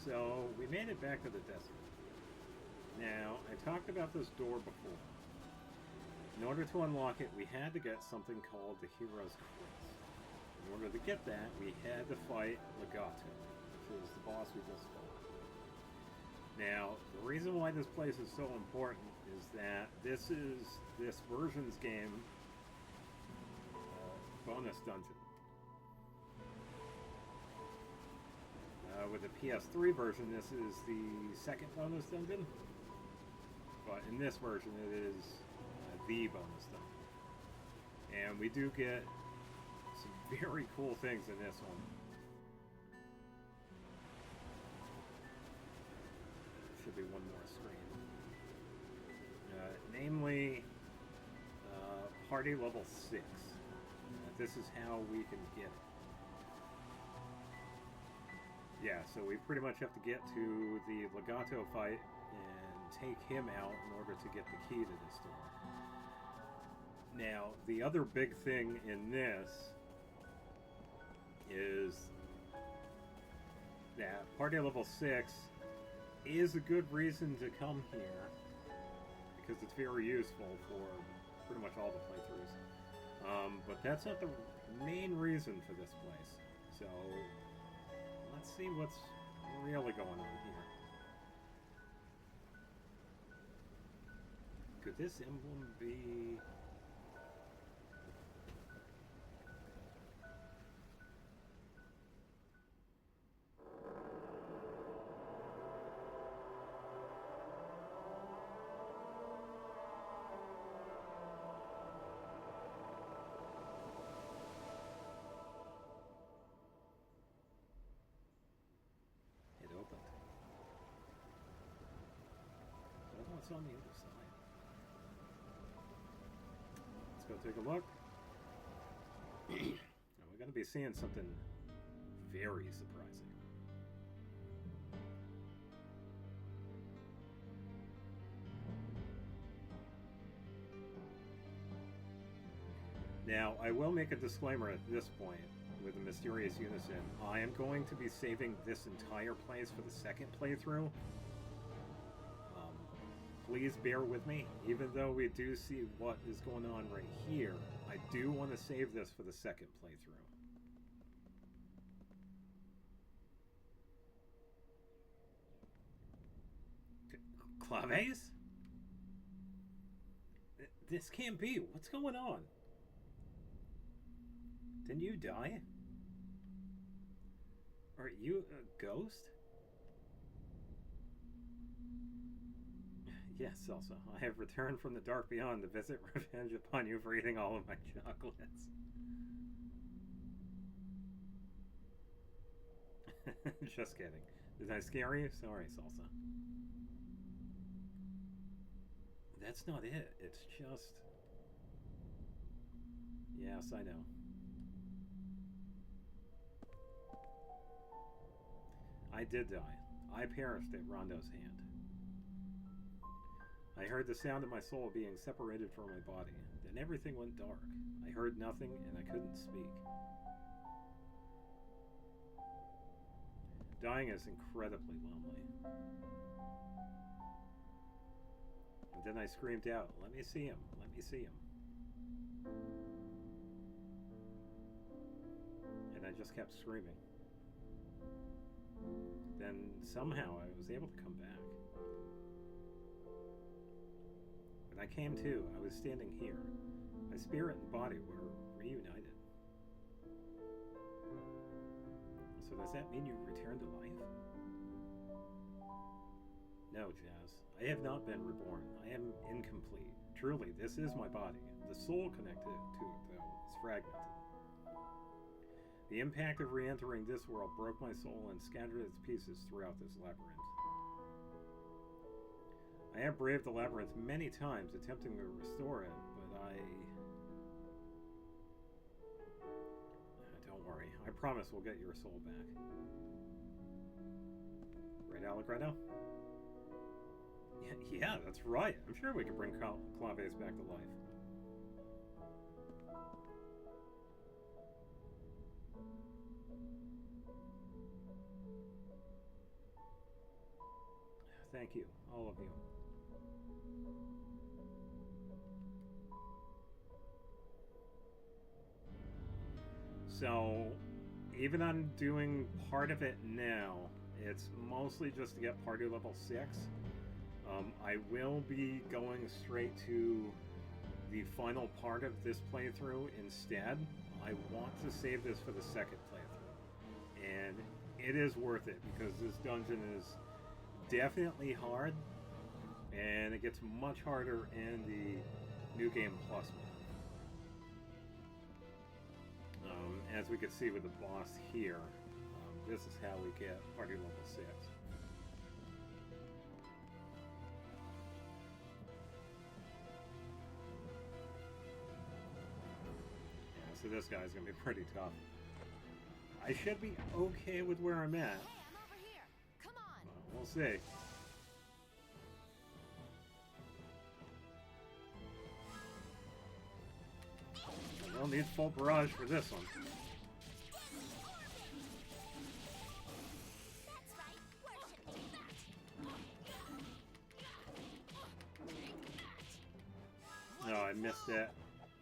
So, we made it back to the desert. Now, I talked about this door before. In order to unlock it, we had to get something called the Hero's Quiz. In order to get that, we had to fight Legato, which is the boss we just fought. Now, the reason why this place is so important is that this is this version's game bonus dungeon. With the PS3 version, this is the second bonus dungeon. But in this version, it is the bonus dungeon. And we do get some very cool things in this one. Should be one more screen. Namely, party level 6. This is how we can get it. Yeah, so we pretty much have to get to the Legato fight and take him out in order to get the key to this door. Now, the other big thing in this is that party level 6 is a good reason to come here because it's very useful for pretty much all the playthroughs. But that's not the main reason for this place. So let's see what's really going on here. Could this emblem be... on the other side. Let's go take a look. Now we're going to be seeing something very surprising. Now, I will make a disclaimer at this point with the Mysterious Unison. I am going to be saving this entire place for the second playthrough. Please bear with me. Even though we do see what is going on right here, I do want to save this for the second playthrough. Claves? This can't be. What's going on? Didn't you die? Are you a ghost? Yes, Elsa. I have returned from the dark beyond to visit revenge upon you for eating all of my chocolates. Just kidding. Did I scare you? Sorry, Salsa. That's not it. It's just... Yes, I know. I did die. I perished at Rondo's hand. I heard the sound of my soul being separated from my body. Then everything went dark. I heard nothing and I couldn't speak. Dying is incredibly lonely. And then I screamed out, "Let me see him, let me see him." And I just kept screaming. Then somehow I was able to come back. When I came to, I was standing here. My spirit and body were reunited. So does that mean you returned to life? No, Jazz. I have not been reborn. I am incomplete. Truly, this is my body. The soul connected to it, though, is fragmented. The impact of re-entering this world broke my soul and scattered its pieces throughout this labyrinth. I have braved the labyrinth many times, attempting to restore it, but don't worry. I promise we'll get your soul back. Right, Allegretto? Yeah, that's right. I'm sure we can bring Claves back to life. Thank you, all of you. So, even on doing part of it now, it's mostly just to get party level 6. I will be going straight to the final part of this playthrough instead. I want to save this for the second playthrough. And it is worth it because this dungeon is definitely hard, and it gets much harder in the New Game Plus mode. As we can see with the boss here, this is how we get party level 6. Yeah, so this guy's going to be pretty tough. I should be okay with where I'm at. Hey, I'm over here. Come on. We'll see. We'll need full barrage for this one. That's right. Worship that. No, I missed it.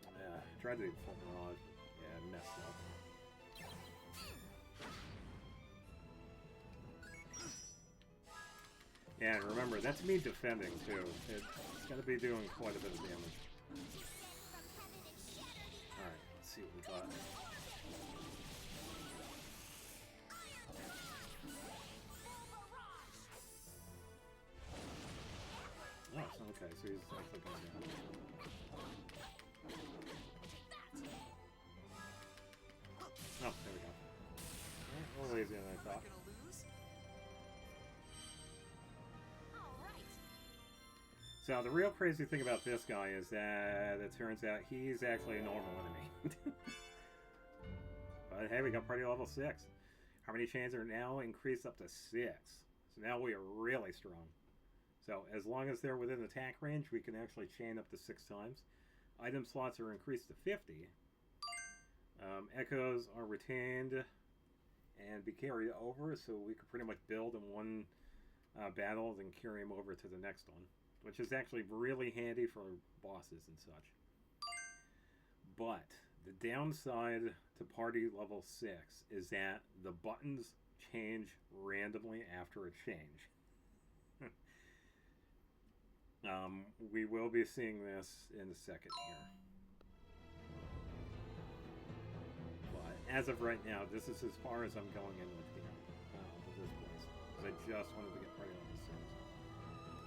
Yeah, tried to do full barrage. Yeah, I messed up. Yeah, and remember, that's me defending too. It's gonna be doing quite a bit of damage. Alright, let's see what we got. Oh, okay, so he's actually going down. Oh, there we go. Alright, a little easier than I thought. So the real crazy thing about this guy is that it turns out he's actually a normal enemy. But hey, we got party level 6. Harmony chains are now increased up to 6. So now we are really strong. So as long as they're within attack range, we can actually chain up to 6 times. Item slots are increased to 50. Echoes are retained and be carried over, so we could pretty much build in one battle and carry them over to the next one, which is actually really handy for bosses and such. But the downside to party level 6 is that the buttons change randomly after a change. We will be seeing this in a second here. But as of right now, this is as far as I'm going in with here, with this place. Because I just wanted to get party level 6.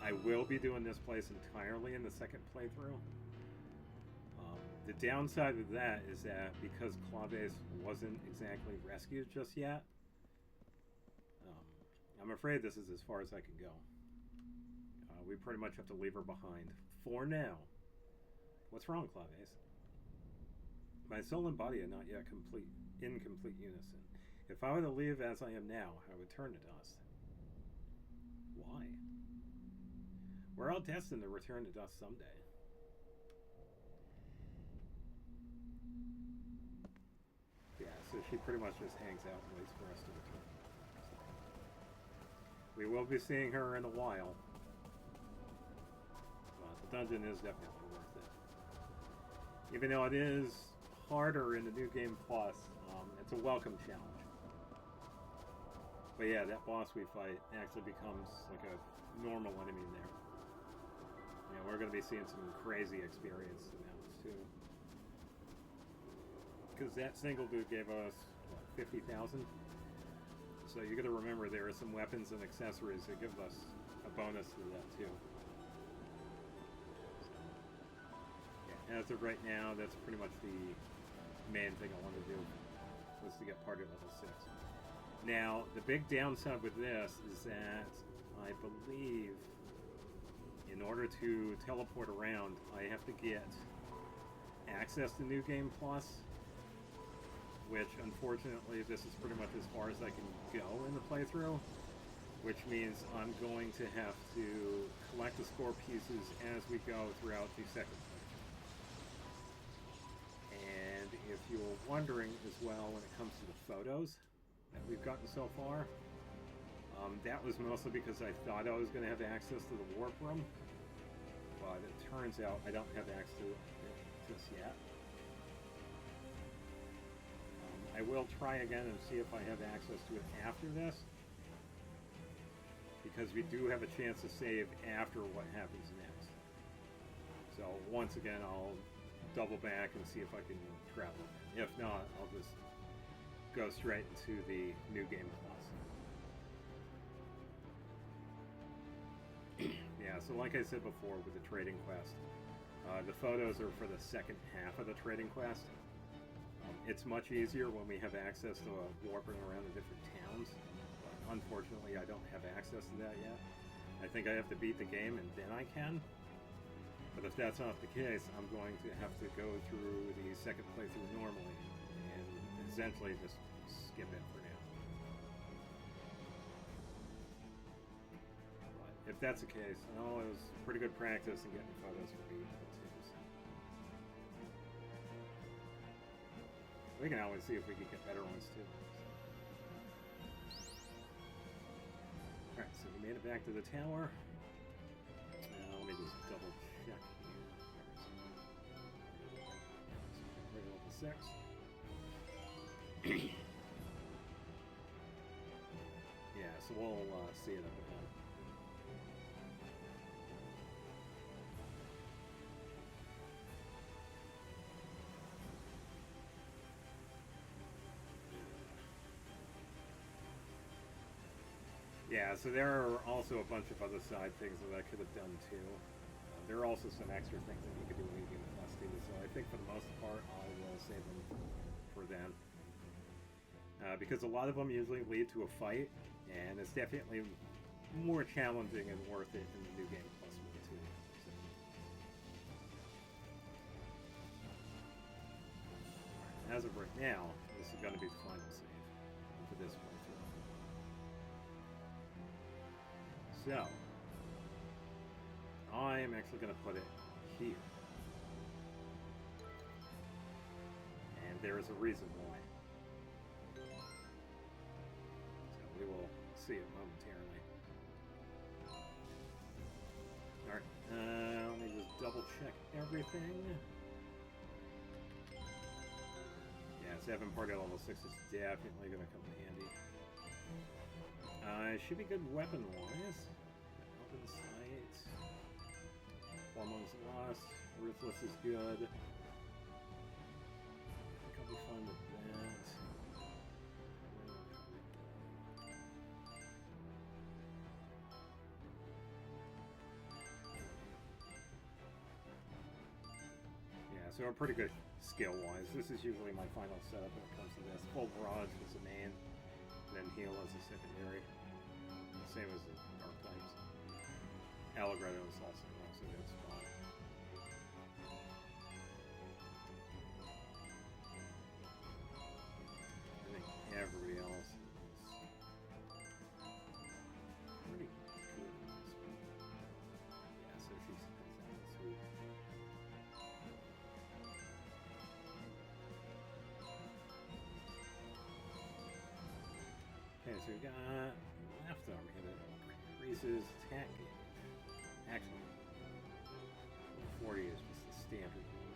I will be doing this place entirely in the second playthrough. The downside of that is that because Claves wasn't exactly rescued just yet, I'm afraid this is as far as I can go. We pretty much have to leave her behind for now. What's wrong, Claves? My soul and body are not yet in complete unison. If I were to leave as I am now, I would turn to dust. Why? We're all destined to return to dust someday. Yeah, so she pretty much just hangs out and waits for us to return. So, we will be seeing her in a while. But the dungeon is definitely worth it. Even though it is harder in the New Game Plus, it's a welcome challenge. But yeah, that boss we fight actually becomes like a normal enemy in there. Yeah, we're going to be seeing some crazy experience in that one too. Because that single dude gave us, what, 50,000? So you got to remember there are some weapons and accessories that give us a bonus to that too. Yeah, as of right now, that's pretty much the main thing I want to do, was to get party level 6. Now, the big downside with this is that I believe in order to teleport around, I have to get access to New Game Plus, which unfortunately this is pretty much as far as I can go in the playthrough, which means I'm going to have to collect the score pieces as we go throughout the second playthrough. And if you're wondering as well when it comes to the photos that we've gotten so far, That was mostly because I thought I was going to have access to the warp room, but it turns out I don't have access to it just yet. I will try again and see if I have access to it after this, because we do have a chance to save after what happens next. So once again, I'll double back and see if I can travel. If not, I'll just go straight into the New Game Plus. Yeah, so like I said before with the trading quest, the photos are for the second half of the trading quest. It's much easier when we have access to warping around the different towns. But unfortunately, I don't have access to that yet. I think I have to beat the game and then I can. But if that's not the case, I'm going to have to go through the second playthrough normally and essentially just skip it for now. But if that's the case, I know it was pretty good practice in getting photos for people too. So. We can always see if we can get better ones too. Alright, so we made it back to the tower. Now let me just double check here. There's level 6. Yeah, so we'll see it up above. Yeah, so there are also a bunch of other side things that I could have done too. There are also some extra things that you could do when you get Plus too, so I think for the most part I will save them for then. Because a lot of them usually lead to a fight, and it's definitely more challenging and worth it in the New Game Plus mode too. So. As of right now, this is going to be the final save for this playthrough. So, I am actually going to put it here. And there is a reason why. So we will see it momentarily. Alright, let me just double check everything. Yeah, 7 party level 6 is definitely going to come in handy. It should be good weapon-wise. Open sight. Hormones lost. Ruthless is good. I think I'll be fine with that. Yeah, so we're pretty good skill-wise. This is usually my final setup when it comes to this. Full barrage is the main, then heal as a secondary. Same as the dark types. Allegretto is also a good spot. I think everybody else is pretty good in this one. Yeah, so she's sweet. Okay, so we got left arm here that increases attack gauge. Actually, 40 is just the standard one.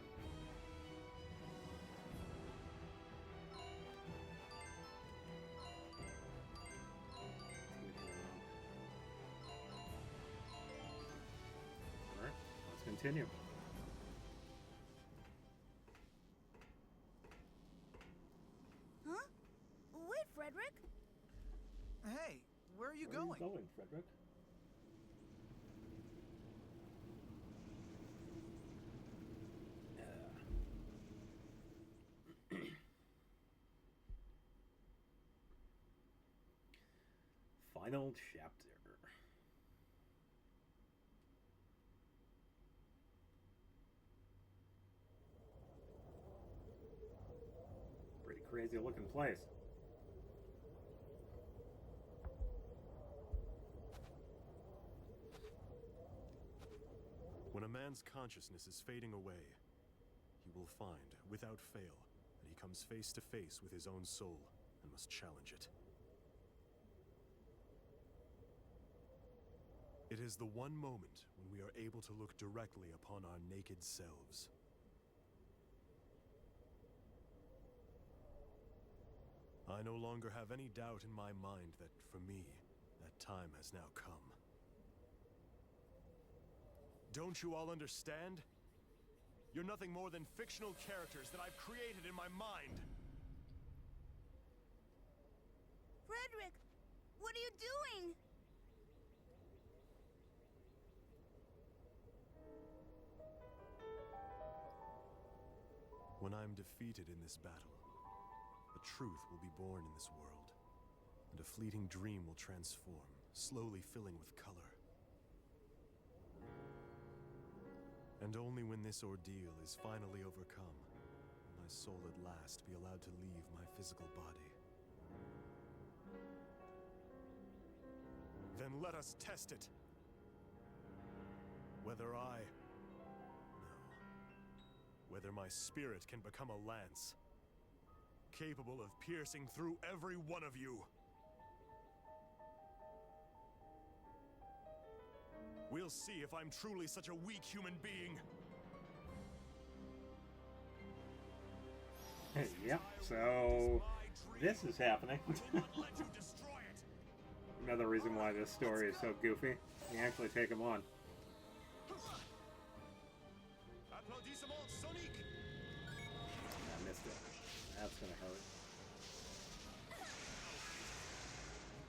Alright, let's continue. Huh? Wait, Frederick. Hey, where are you Where going? are you going, Frederick? Final chapter. Pretty crazy looking place. When a man's consciousness is fading away, he will find, without fail, that he comes face to face with his own soul and must challenge it. is the one moment when we are able to look directly upon our naked selves. I no longer have any doubt in my mind that, for me, that time has now come. Don't you all understand? You're nothing more than fictional characters that I've created in my mind. Frederick, what are you doing? When I am defeated in this battle, a truth will be born in this world, and a fleeting dream will transform, slowly filling with color. And only when this ordeal is finally overcome, will my soul at last be allowed to leave my physical body. Then let us test it. Whether my spirit can become a lance, capable of piercing through every one of you. We'll see if I'm truly such a weak human being. Yep, so this is happening. Another reason why this story is so goofy. You actually take him on. I missed it. That's gonna hurt.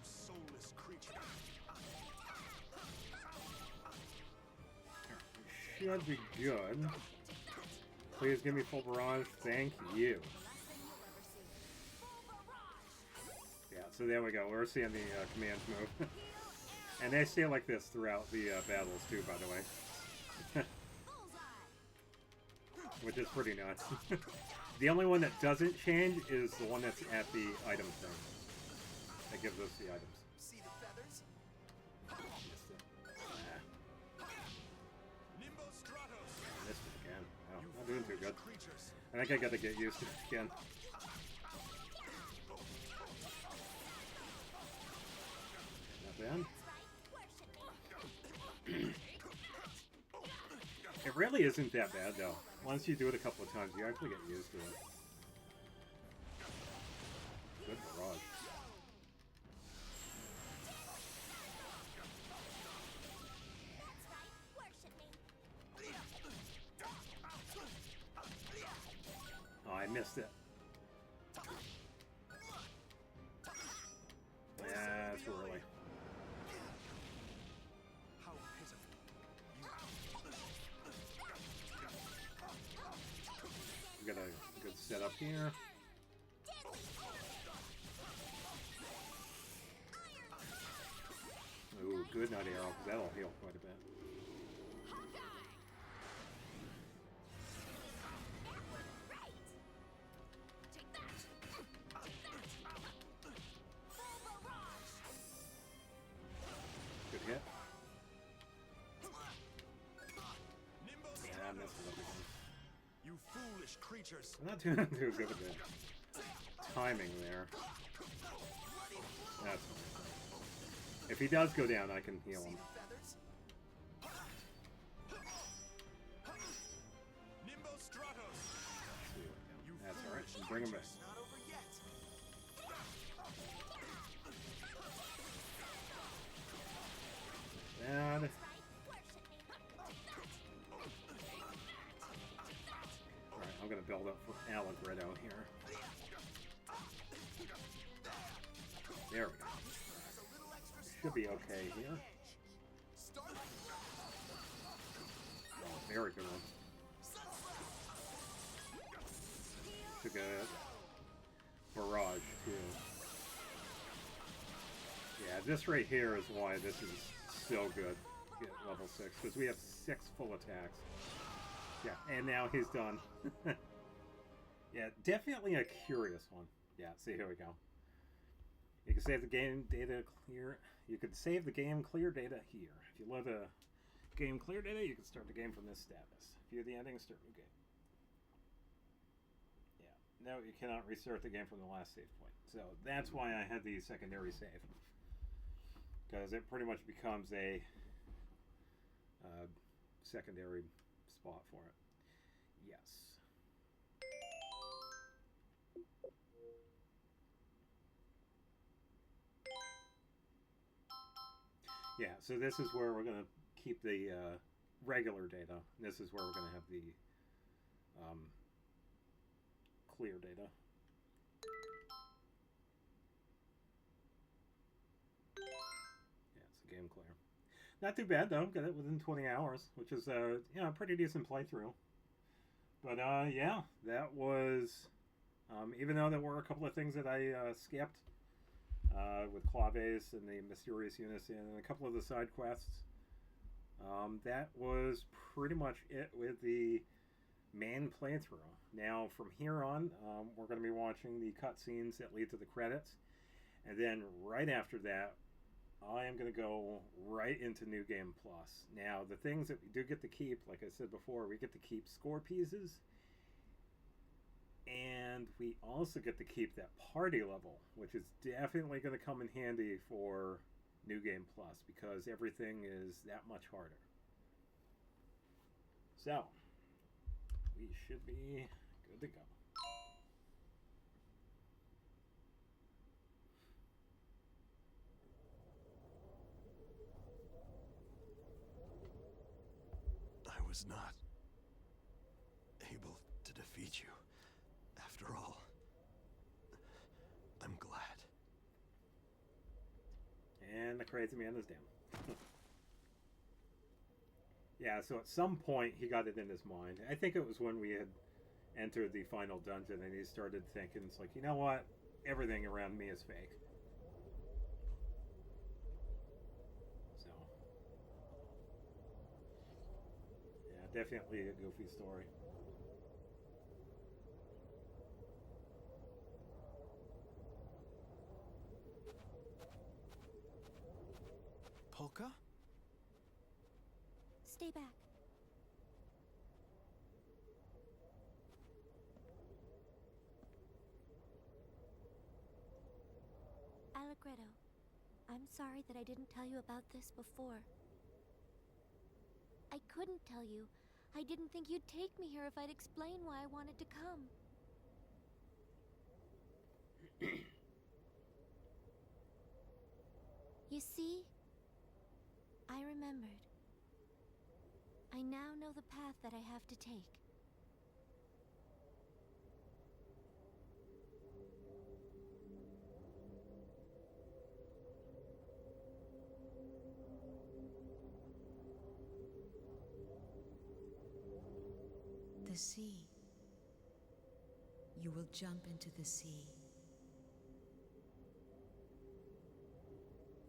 Soulless creature. Should be good. Please give me full barrage. Thank you. Yeah, so there we go. We're seeing the commands move. And they stay like this throughout the battles too, by the way. Which is pretty nuts. The only one that doesn't change is the one that's at the item thing. That gives us the items. See the feathers? Missed it. Missed it again. Wow, not doing too good. I think I gotta get used to it again. Not bad. It really isn't that bad though. Once you do it a couple of times, you actually get used to it. Good barrage. Oh, I missed it. Yeah, that's early. How pitiful. We got a good setup here. Ooh, good nut arrow, because that'll heal quite a bit. Good hit. Yeah, I messed it up again. You foolish creatures. I'm not doing too good with the timing there. That's fine. If he does go down, I can heal See him. the feathers? Nimbo Stratos. That's alright. Bring him back. Not over yet. And alright, I'm gonna build up for Allegretto here. There we go. Should be okay here. Oh, very good one. Took a barrage too. Yeah, this right here is why this is so good. Get level 6 because we have 6 full attacks. Yeah, and now he's done. Yeah, definitely a curious one. Yeah, see, here we go. You can save the game data clear. You could save the game clear data here. If you let a game clear data, you can start the game from this status. View the ending, start new game. Yeah, no, you cannot restart the game from the last save point. So that's why I had the secondary save. Because it pretty much becomes a secondary spot for it. Yes. Yeah, so this is where we're going to keep the regular data. This is where we're going to have the clear data. Yeah, it's a game clear. Not too bad though. Got it within 20 hours, which is a pretty decent playthrough. But yeah, that was even though there were a couple of things that I skipped with Claves and the Mysterious Unison and a couple of the side quests. That was pretty much it with the main playthrough. Now, from here on, we're going to be watching the cutscenes that lead to the credits. And then right after that, I am going to go right into New Game Plus. Now, the things that we do get to keep, like I said before, we get to keep score pieces. And we also get to keep that party level, which is definitely going to come in handy for New Game Plus because everything is that much harder. So, we should be good to go. I was not able to defeat you. After all, I'm glad. And the crazy man is down. Yeah, so at some point he got it in his mind. I think it was when we had entered the final dungeon and he started thinking, it's like, you know what? Everything around me is fake. So, yeah, definitely a goofy story. Polka? Stay back. Allegretto, I'm sorry that I didn't tell you about this before. I couldn't tell you. I didn't think you'd take me here if I'd explain why I wanted to come. You see, I remembered. I now know the path that I have to take. The sea. You will jump into the sea.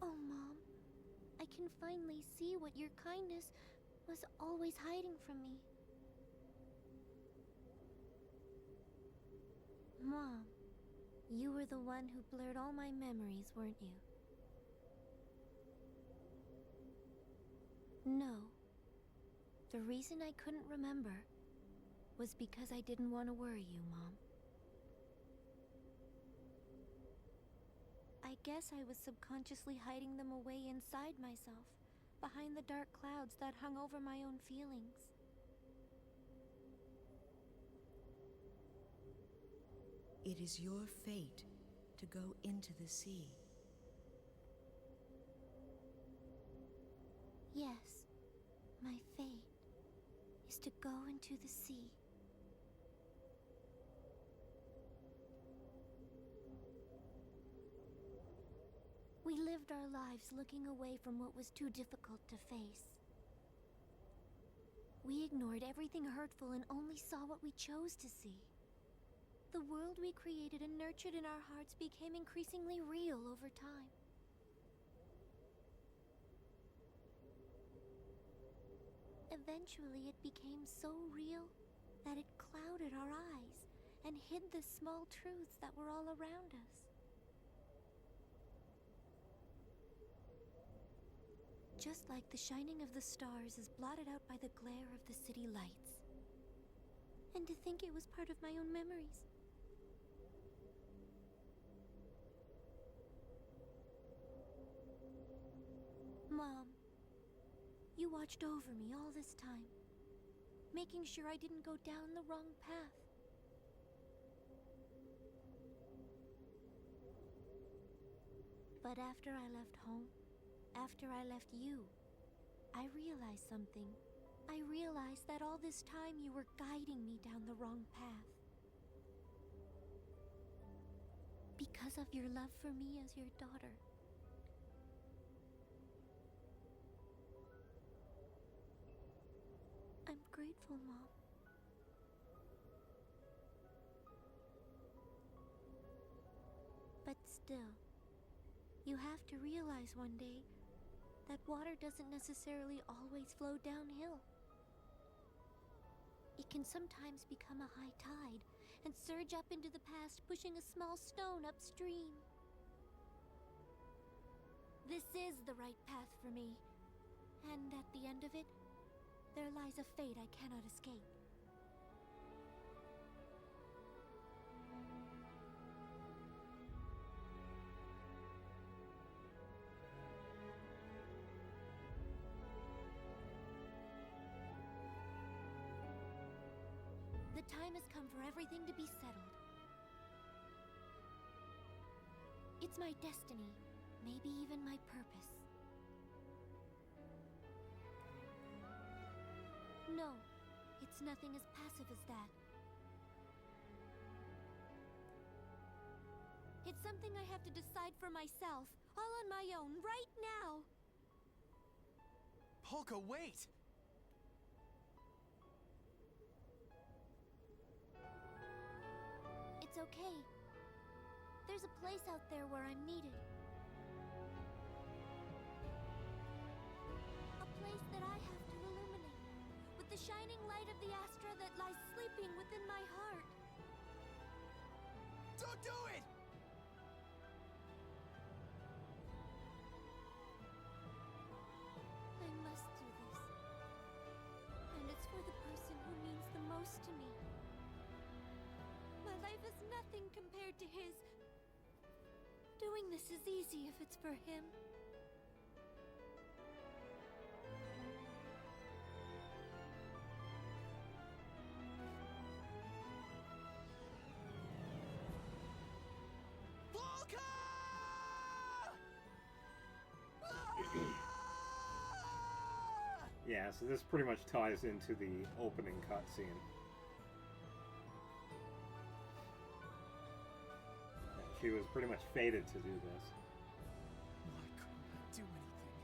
Oh, Mom, I can finally see what your kindness was always hiding from me. Mom, you were the one who blurred all my memories, weren't you? No. The reason I couldn't remember was because I didn't want to worry you, Mom. I guess I was subconsciously hiding them away inside myself, behind the dark clouds that hung over my own feelings. It is your fate to go into the sea. Yes, my fate is to go into the sea. We lived our lives looking away from what was too difficult to face. We ignored everything hurtful and only saw what we chose to see. The world we created and nurtured in our hearts became increasingly real over time. Eventually, it became so real that it clouded our eyes and hid the small truths that were all around us. Just like the shining of the stars is blotted out by the glare of the city lights. And to think it was part of my own memories. Mom, You watched over me all this time, making sure I didn't go down the wrong path. But after I left home, after I left you, I realized something. I realized that all this time you were guiding me down the wrong path. Because of your love for me as your daughter. I'm grateful, Mom. But still, you have to realize one day that water doesn't necessarily always flow downhill. It can sometimes become a high tide and surge up into the past, pushing a small stone upstream. This is the right path for me, and at the end of it, there lies a fate I cannot escape. The time has come for everything to be settled. It's my destiny, maybe even my purpose. No, it's nothing as passive as that. It's something I have to decide for myself, all on my own, right now. Polka, wait! It's okay. There's a place out there where I'm needed. A place that I have to illuminate, with the shining light of the Astra that lies sleeping within my heart. Don't do it! I must do this. And it's for the person who means the most to me. My life is nothing compared to his. Doing this is easy if it's for him. Polka! Yeah, so this pretty much ties into the opening cutscene. She was pretty much fated to do this. Why couldn't I do anything?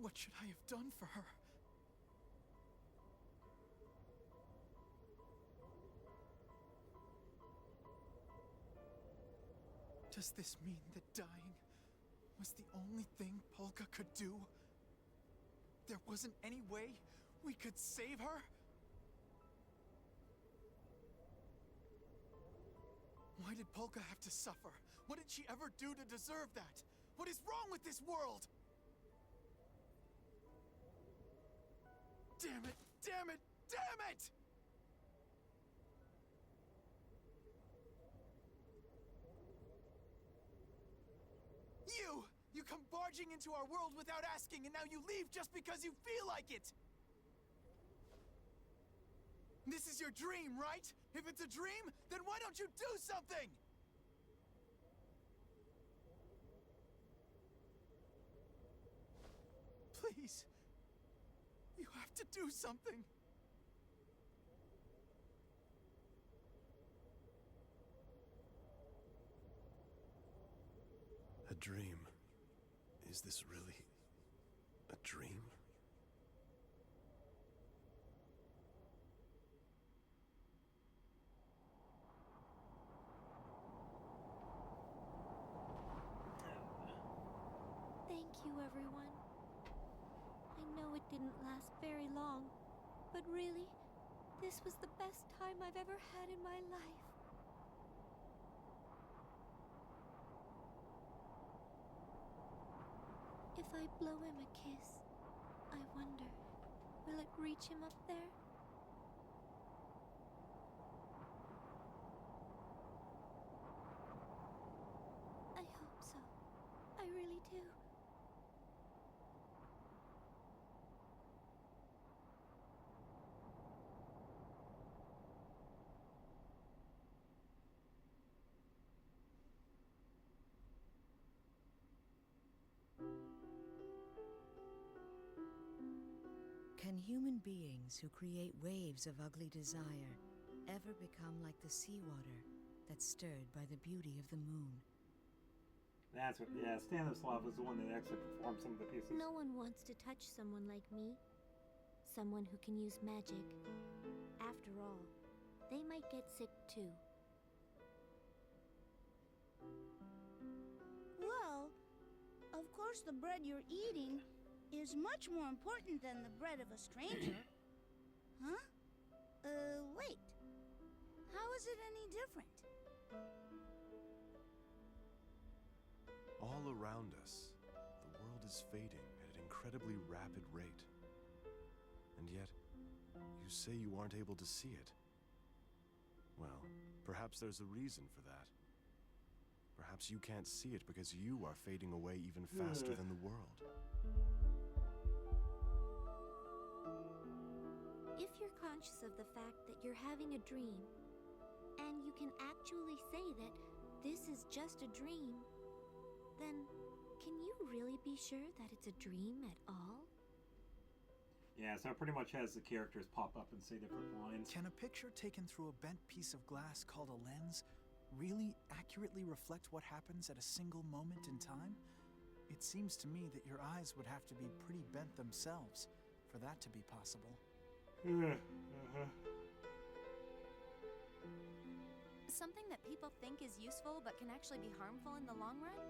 What should I have done for her? Does this mean that dying was the only thing Polka could do? There wasn't any way we could save her? Why did Polka have to suffer? What did she ever do to deserve that? What is wrong with this world? Damn it! Damn it! Damn it! You come barging into our world without asking, and now you leave just because you feel like it! This is your dream, right? If it's a dream, then why don't you do something? Please. You have to do something. A dream. Is this really a dream? Thank you, everyone. I know it didn't last very long, but really, this was the best time I've ever had in my life. If I blow him a kiss, I wonder, will it reach him up there? I hope so. I really do. Can human beings who create waves of ugly desire ever become like the seawater that's stirred by the beauty of the moon? That's what, yeah, Stanislav was the one that actually performed some of the pieces. No one wants to touch someone like me. Someone who can use magic. After all, they might get sick too. Well, of course the bread you're eating is much more important than the bread of a stranger. Huh? Wait. How is it any different? All around us, the world is fading at an incredibly rapid rate. And yet, you say you aren't able to see it. Well, perhaps there's a reason for that. Perhaps you can't see it because you are fading away even faster than the world. If you're conscious of the fact that you're having a dream, and you can actually say that this is just a dream, then can you really be sure that it's a dream at all? Yeah, so it pretty much has the characters pop up and say different lines. Can a picture taken through a bent piece of glass called a lens really accurately reflect what happens at a single moment in time? It seems to me that your eyes would have to be pretty bent themselves for that to be possible. Something that people think is useful but can actually be harmful in the long run?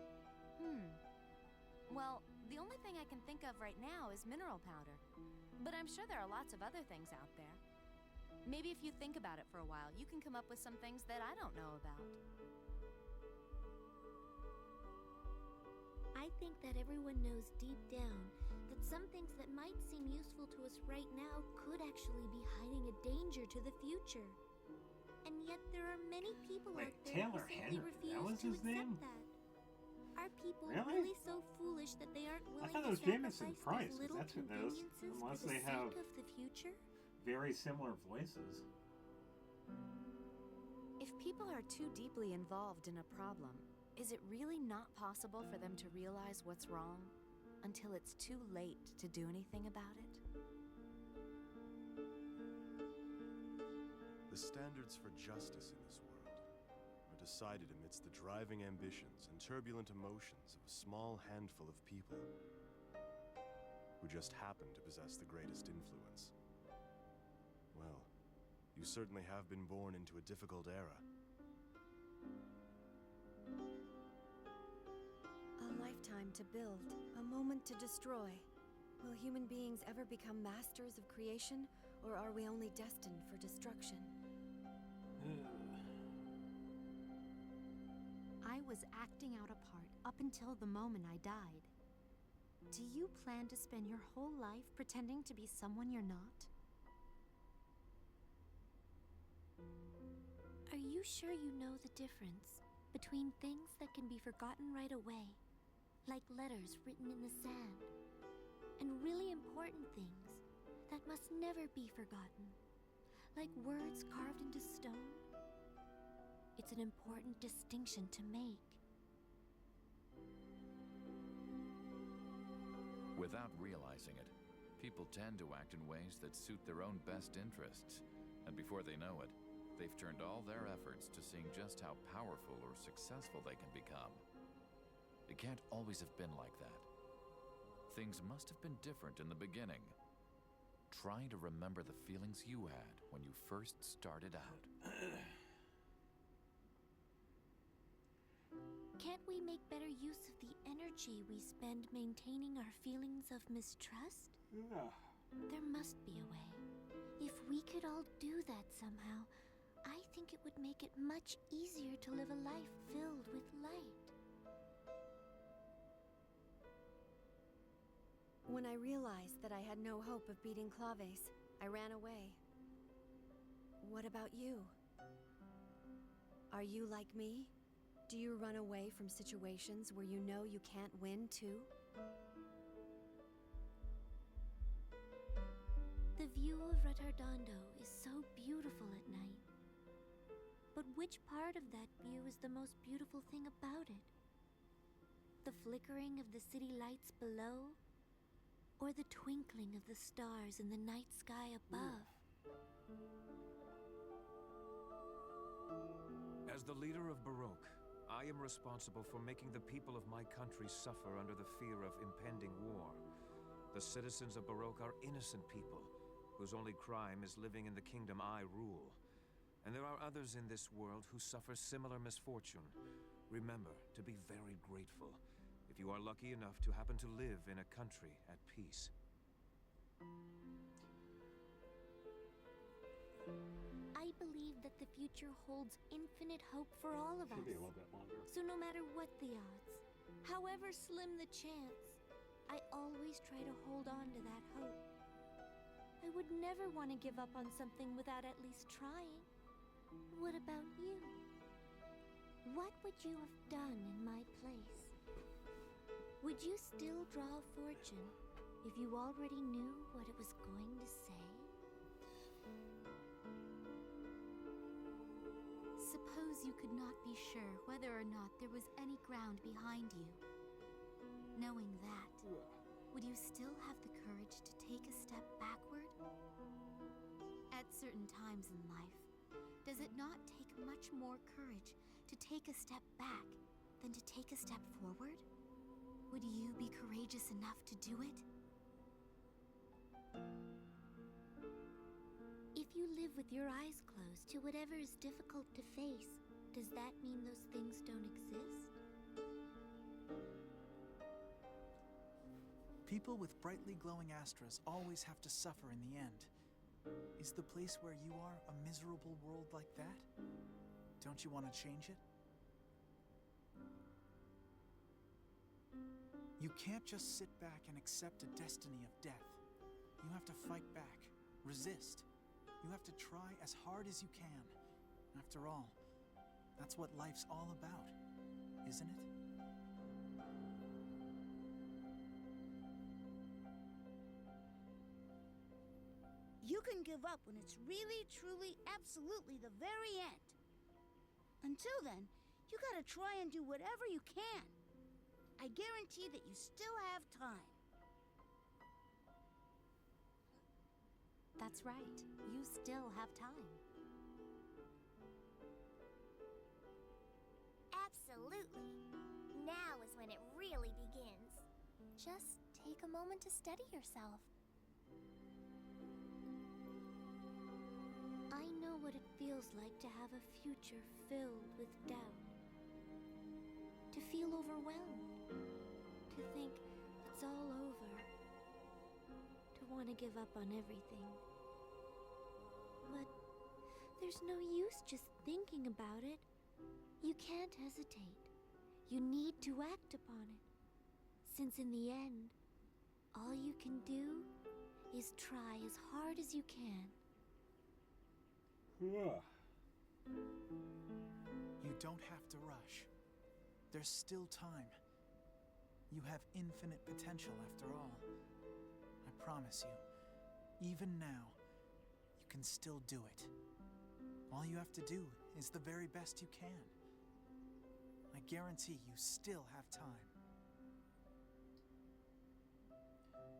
Well, the only thing I can think of right now is mineral powder. But I'm sure there are lots of other things out there. Maybe if you think about it for a while, you can come up with some things that I don't know about. I think that everyone knows deep down that some things that might seem useful to us right now could actually be hiding a danger to the future. And yet there are many people Wait, out there Taylor who simply Henry, that refuse was to his accept name? that. Are people Really? really so foolish that they aren't willing thought to it was Jamison sacrifice Price, these 'cause little that's who knows, conveniences unless for the they have- sake of the future? Very similar voices. If people are too deeply involved in a problem, is it really not possible for them to realize what's wrong until it's too late to do anything about it? The standards for justice in this world are decided amidst the driving ambitions and turbulent emotions of a small handful of people who just happen to possess the greatest influence. Well, you certainly have been born into a difficult era. A lifetime to build, a moment to destroy. Will human beings ever become masters of creation, or are we only destined for destruction? I was acting out a part up until the moment I died. Do you plan to spend your whole life pretending to be someone you're not? Are you sure you know the difference between things that can be forgotten right away, like letters written in the sand, and really important things that must never be forgotten, like words carved into stone? It's an important distinction to make. Without realizing it, people tend to act in ways that suit their own best interests, and before they know it, they've turned all their efforts to seeing just how powerful or successful they can become. It can't always have been like that. Things must have been different in the beginning. Try to remember the feelings you had when you first started out. Can't we make better use of the energy we spend maintaining our feelings of mistrust? Yeah. There must be a way. If we could all do that somehow, I think it would make it much easier to live a life filled with light. When I realized that I had no hope of beating Claves, I ran away. What about you? Are you like me? Do you run away from situations where you know you can't win, too? The view of Retardondo is so beautiful at night. But which part of that view is the most beautiful thing about it? The flickering of the city lights below? or the twinkling of the stars in the night sky above. As the leader of Baroque, I am responsible for making the people of my country suffer under the fear of impending war. The citizens of Baroque are innocent people, whose only crime is living in the kingdom I rule. And there are others in this world who suffer similar misfortune. Remember to be very grateful if you are lucky enough to happen to live in a country at peace. I believe that the future holds infinite hope for all of us. Should be a little bit longer. So no matter what the odds, however slim the chance, I always try to hold on to that hope. I would never want to give up on something without at least trying. What about you? What would you have done in my place? Would you still draw a fortune if you already knew what it was going to say? Suppose you could not be sure whether or not there was any ground behind you. Knowing that, would you still have the courage to take a step backward? At certain times in life, does it not take much more courage to take a step back than to take a step forward? Would you be courageous enough to do it? If you live with your eyes closed to whatever is difficult to face, does that mean those things don't exist? People with brightly glowing astras always have to suffer in the end. Is the place where you are a miserable world like that? Don't you want to change it? You can't just sit back and accept a destiny of death. You have to fight back, resist. You have to try as hard as you can. After all, that's what life's all about, isn't it? You can give up when it's really, truly, absolutely the very end. Until then, you gotta try and do whatever you can. I guarantee that you still have time. That's right. You still have time. Absolutely. Now is when it really begins. Just take a moment to steady yourself. I know what it feels like to have a future filled with doubt. To feel overwhelmed. To think it's all over. To want to give up on everything. But there's no use just thinking about it. You can't hesitate. You need to act upon it. Since in the end, all you can do is try as hard as you can. Yeah. You don't have to rush. There's still time. You have infinite potential after all. I promise you, even now, you can still do it. All you have to do is the very best you can. I guarantee you still have time.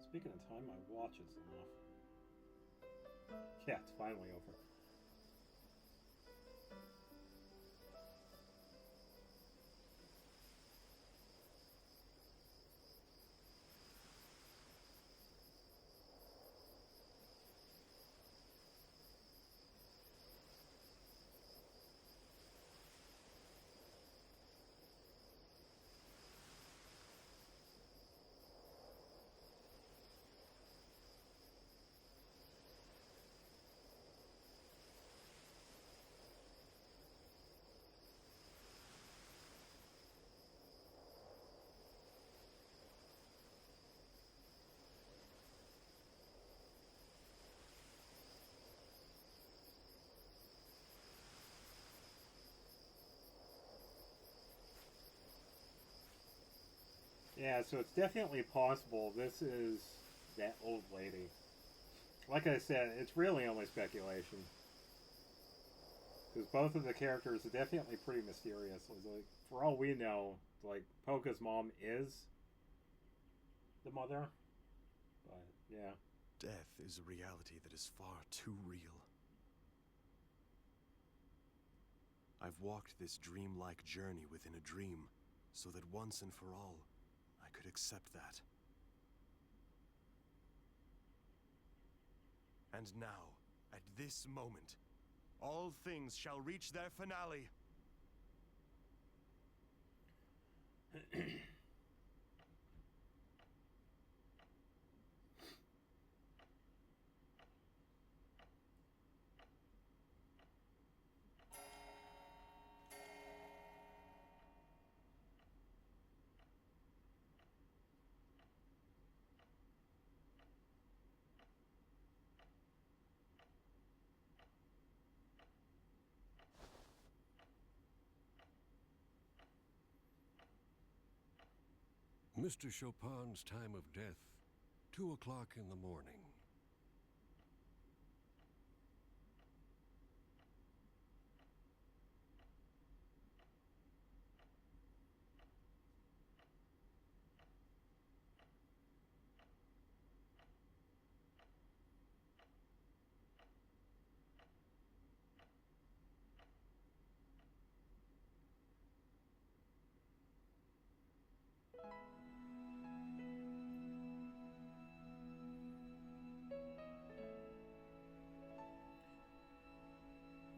Speaking of time, my watch is off. Yeah, it's finally over. Yeah, so it's definitely possible this is that old lady. Like I said, it's really only speculation. Because both of the characters are definitely pretty mysterious. Like, for all we know, like, Polka's mom is the mother. But, yeah. Death is a reality that is far too real. I've walked this dreamlike journey within a dream, so that once and for all, I could accept that. And now, at this moment, all things shall reach their finale. Mr. Chopin's time of death, 2 o'clock in the morning.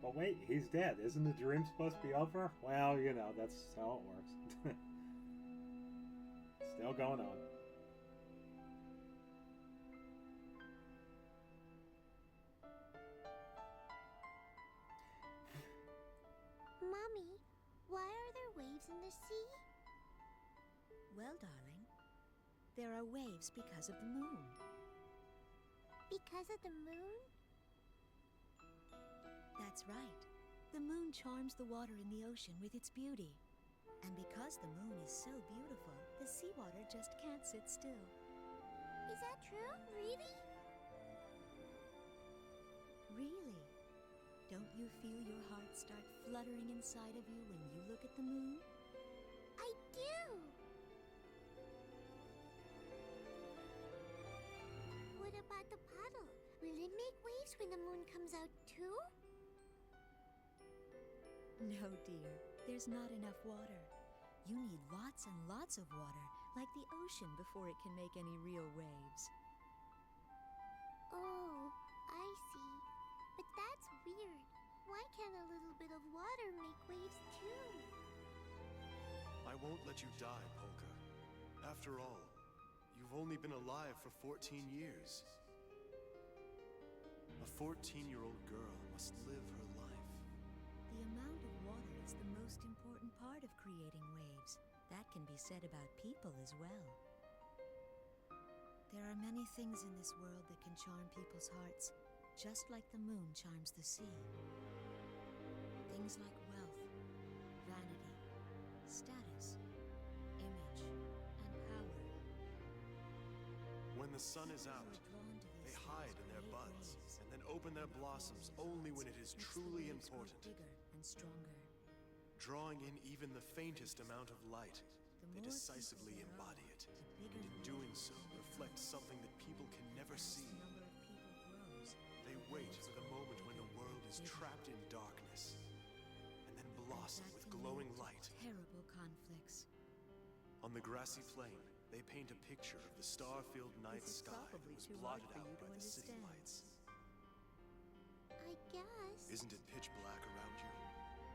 But wait, he's dead. Isn't the dream supposed to be over? Well, you know, that's how it works. Still going on. Mommy, why are there waves in the sea? Well, darling, there are waves because of the moon. Because of the moon? That's right. The moon charms the water in the ocean with its beauty. And because the moon is so beautiful, the seawater just can't sit still. Is that true? Really? Really? Don't you feel your heart start fluttering inside of you when you look at the moon? I do! What about the puddle? Will it make waves when the moon comes out too? No, dear. There's not enough water. You need lots and lots of water, like the ocean, before it can make any real waves. Oh, I see. But that's weird. Why can't a little bit of water make waves too? I won't let you die, Polka. After all, you've only been alive for 14 years. A 14-year-old girl must live her life. The amount of water is the most important part of creating waves. That can be said about people as well. There are many things in this world that can charm people's hearts, just like the moon charms the sea. Things like wealth, vanity, status, image, and power. When the sun is out, they hide in their buds and then open their blossoms only when it is truly important. Bigger and stronger. Drawing in even the faintest amount of light, they decisively embody it, and in doing so, reflect something that people can never see. They wait for the moment when the world is trapped in darkness, and then blossom with glowing light. Terrible conflicts. On the grassy plain, they paint a picture of the star-filled night sky that was blotted out by the city lights. I guess. Isn't it pitch black around you?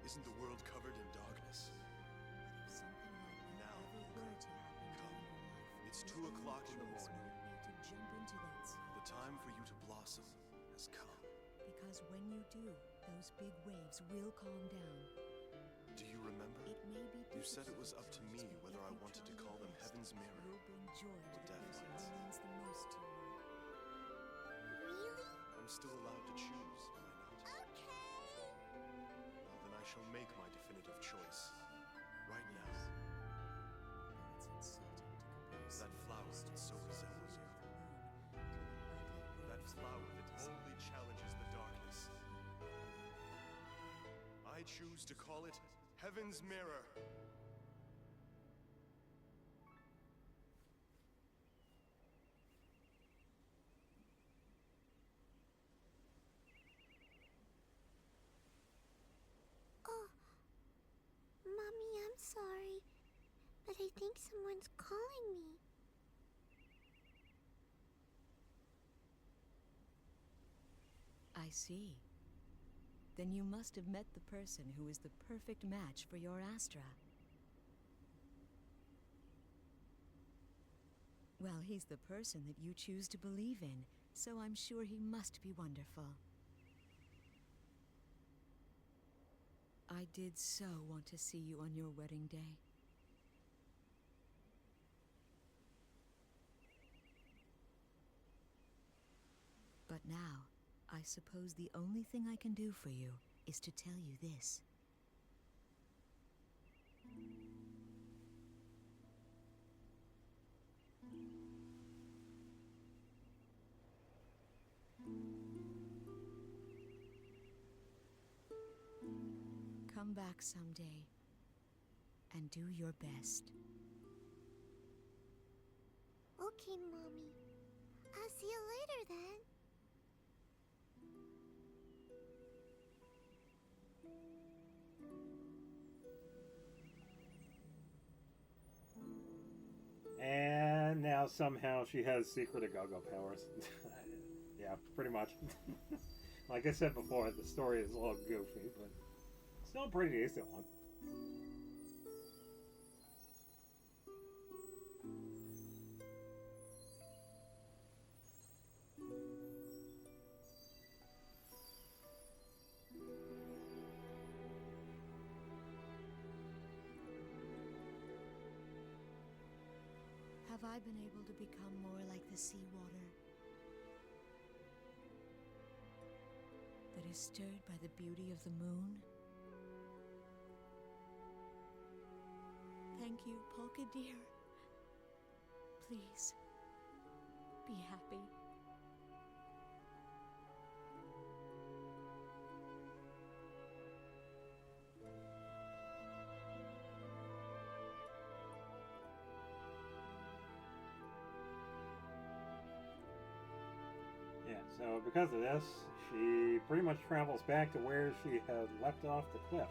Isn't the world covered in darkness? What if something like that Now, ever were to happen come. in your life? It's 2 o'clock in the Choice morning. might be to jump into that sea. The time for you to blossom has come. Because when you do, those big waves will calm down. Do you remember? It may be You said it was up to me difficult, whether but I if you wanted to try call your them best, Heaven's Mirror you'll bring joy to the Death person Lights. who means the most to you. Really? I'm still allowed to choose, am I not? Okay! Well, then I shall make my definitive choice. Right now. But it's insulting to compare That flower that so resembles you. That flower that boldly challenges the darkness. I choose to call it Heaven's Mirror. I'm sorry, but I think someone's calling me. I see. Then you must have met the person who is the perfect match for your Astra. Well, he's the person that you choose to believe in, so I'm sure he must be wonderful. I did so want to see you on your wedding day. But now, I suppose the only thing I can do for you is to tell you this. Come back someday and do your best. Okay, Mommy. I'll see you later then. And now somehow she has secret go-go powers. Yeah, pretty much. Like I said before, the story is a little goofy, but still a pretty decent one. Have I been able to become more like the seawater that is stirred by the beauty of the moon? Thank you, Polka dear. Please, be happy. Yeah, so because of this, she pretty much travels back to where she had left off the cliff.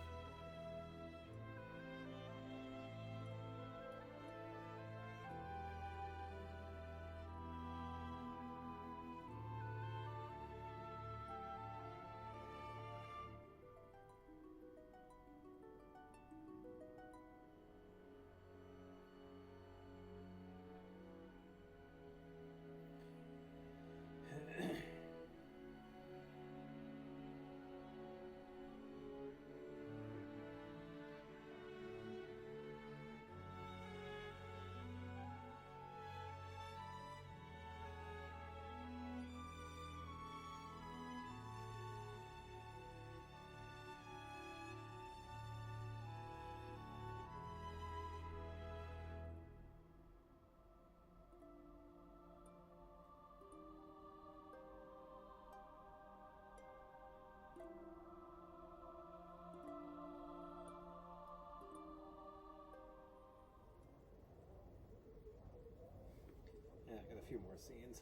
Yeah, I got a few more scenes.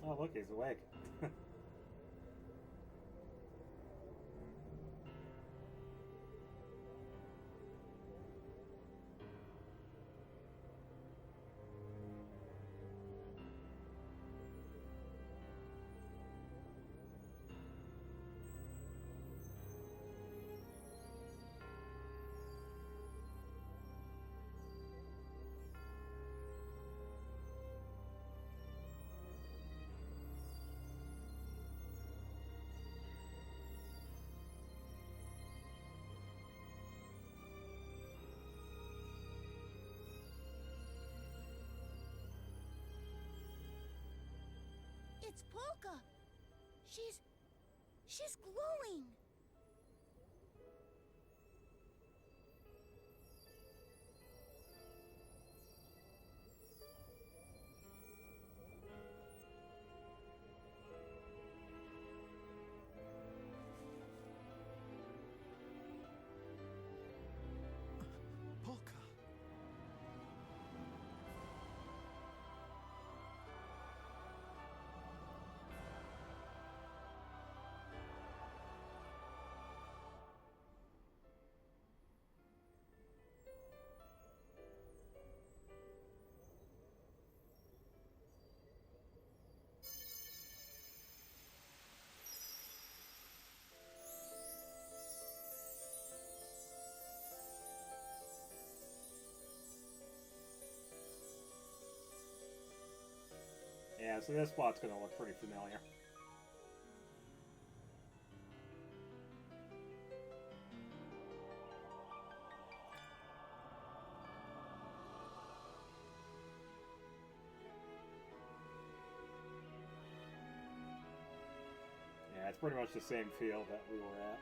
Oh, look, he's awake. It's Polka! She's glowing! Polka! Yeah, so this spot's gonna look pretty familiar. Yeah, it's pretty much the same field that we were at.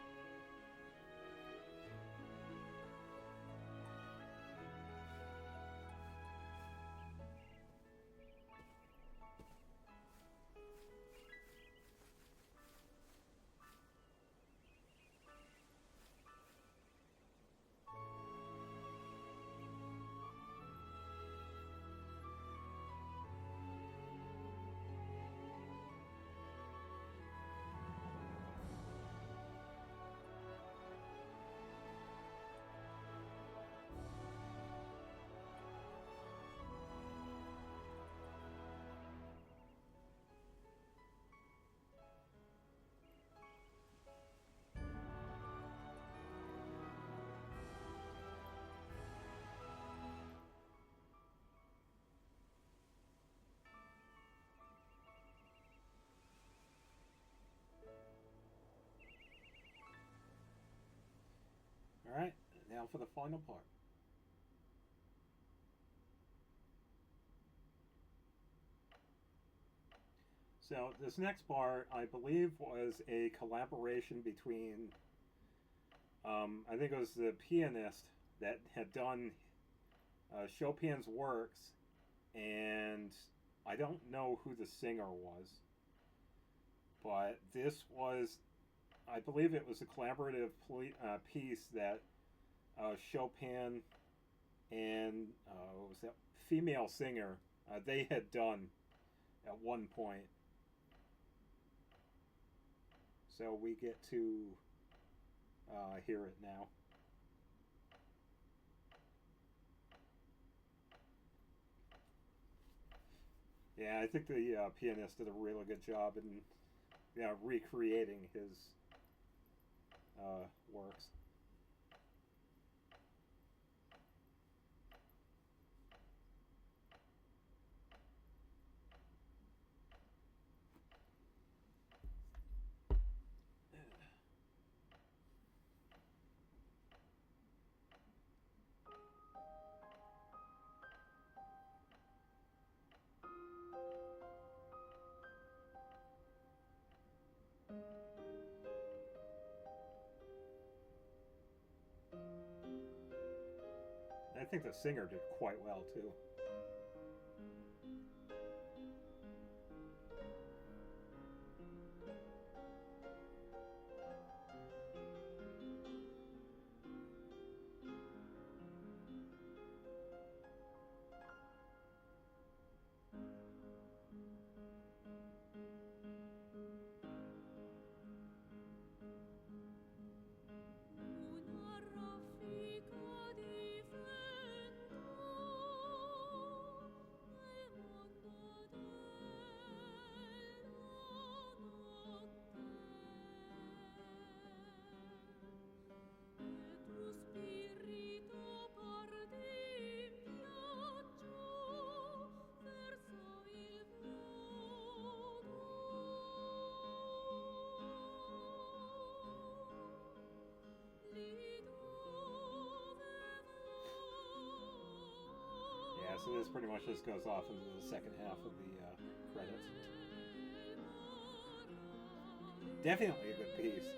Alright, now for the final part. So this next part, I believe, was a collaboration between, I think it was the pianist that had done Chopin's works, and I don't know who the singer was, but this was, I believe it was a collaborative piece that Chopin and what was that female singer they had done at one point. So we get to hear it now. Yeah, I think the pianist did a really good job in recreating his works. I think the singer did quite well too. Yeah, so this pretty much just goes off into the second half of the credits. Definitely a good piece.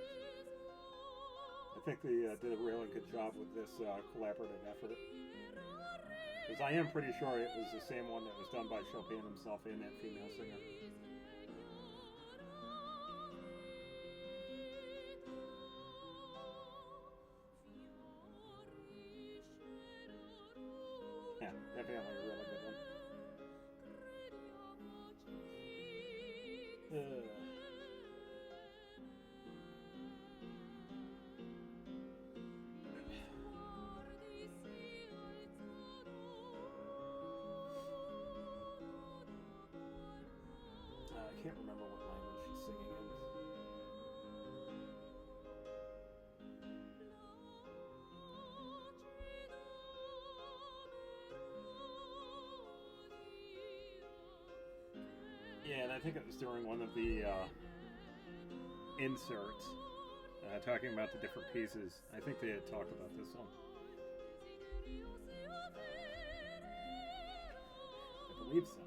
I think they did a really good job with this collaborative effort. Because I am pretty sure it was the same one that was done by Chopin himself and that female singer. Yeah, definitely a really good one. I can't remember what language she's singing in. I think it was during one of the inserts, talking about the different pieces. I think they had talked about this one. I believe so.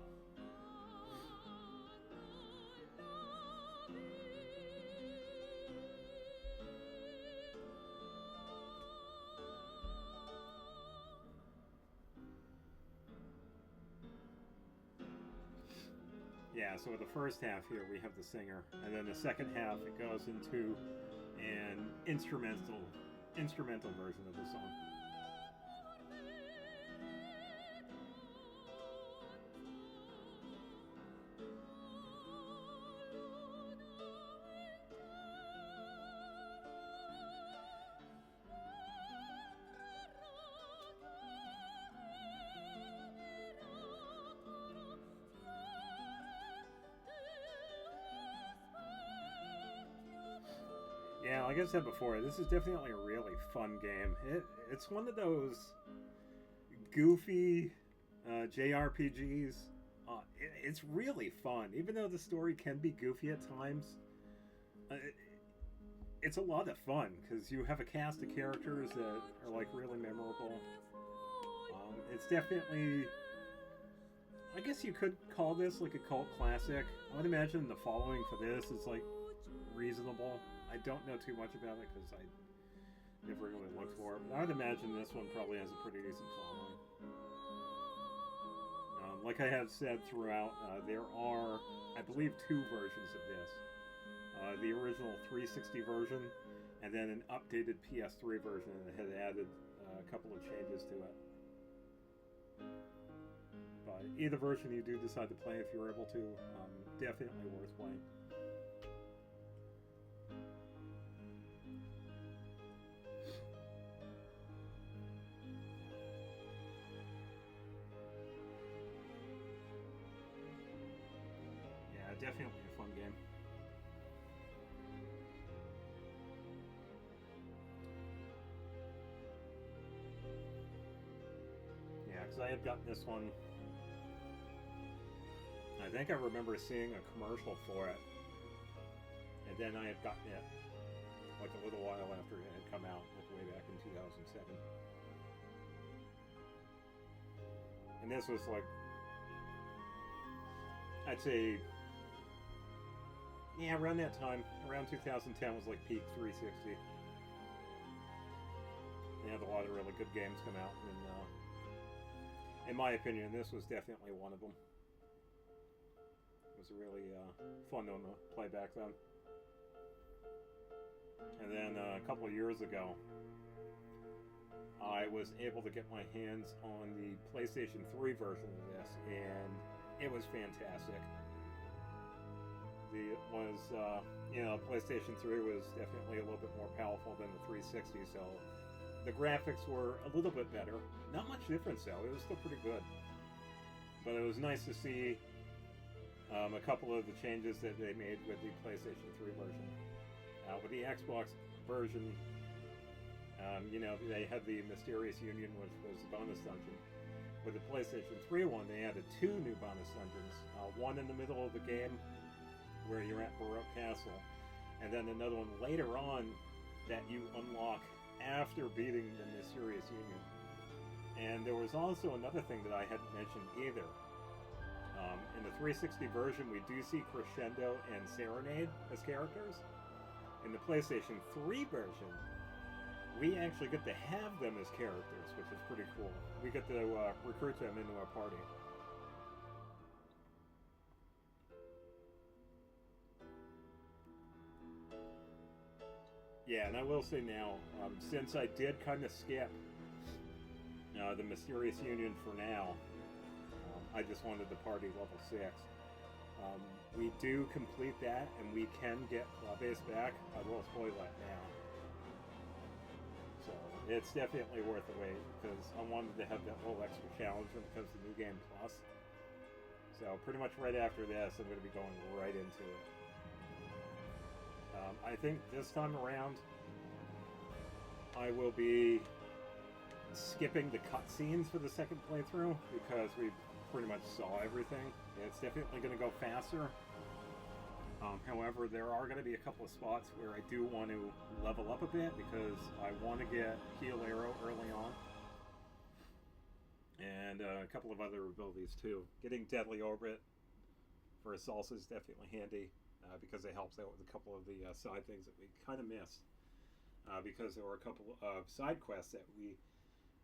Yeah, so with the first half here we have the singer, and then the second half it goes into an instrumental version of the song. Yeah, like I said before, this is definitely a really fun game. It's one of those goofy JRPGs. It's really fun, even though the story can be goofy at times. It's a lot of fun because you have a cast of characters that are like really memorable. It's definitely, I guess you could call this like a cult classic. I would imagine the following for this is like reasonable. I don't know too much about it because I never really looked for it. But I would imagine this one probably has a pretty decent following. Like I have said throughout, there are, I believe, 2 versions of this. The original 360 version, and then an updated PS3 version that had added a couple of changes to it. But either version you do decide to play, if you're able to, definitely worth playing. Definitely a fun game. Yeah, because I had gotten this one. I think I remember seeing a commercial for it, and then I had gotten it like a little while after it had come out, like way back in 2007. And this was like, I'd say, yeah, around that time, around 2010 was like peak 360. They had a lot of really good games come out, and in my opinion, this was definitely one of them. It was really fun to play back then. And then a couple of years ago, I was able to get my hands on the PlayStation 3 version of this, and it was fantastic. PlayStation 3 was definitely a little bit more powerful than the 360, so the graphics were a little bit better. Not much difference though, it was still pretty good. But it was nice to see a couple of the changes that they made with the PlayStation 3 version. With the Xbox version, they had the Mysterious Union, which was the bonus dungeon. With the PlayStation 3 one, they added 2 new bonus dungeons. One in the middle of the game, where you're at Baroque Castle, and then another one later on that you unlock after beating the Mysterious Union. And there was also another thing that I hadn't mentioned either. In the 360 version, we do see Crescendo and Serenade as characters. In the PlayStation 3 version, we actually get to have them as characters, which is pretty cool. We get to recruit them into our party. Yeah, and I will say now, since I did kind of skip the Mysterious Union for now, I just wanted the party level 6. We do complete that, and we can get Claves back. I will spoil that now. So, it's definitely worth the wait, because I wanted to have that little extra challenge when it comes to New Game Plus. So, pretty much right after this, I'm going to be going right into it. I think this time around, I will be skipping the cutscenes for the second playthrough, because we've pretty much saw everything. It's definitely going to go faster. However, there are going to be a couple of spots where I do want to level up a bit because I want to get Heal Arrow early on. And a couple of other abilities too. Getting Deadly Orbit for Salsa is definitely handy because it helps out with a couple of the side things that we kind of missed. Because there were a couple of side quests that we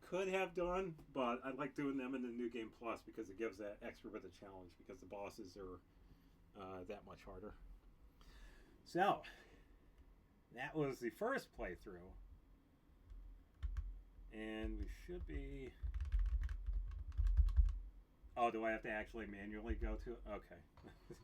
could have done, but I like doing them in the New Game Plus because it gives that extra bit of challenge because the bosses are that much harder. So, that was the first playthrough. And we should be... Oh, do I have to actually manually go to it? Okay.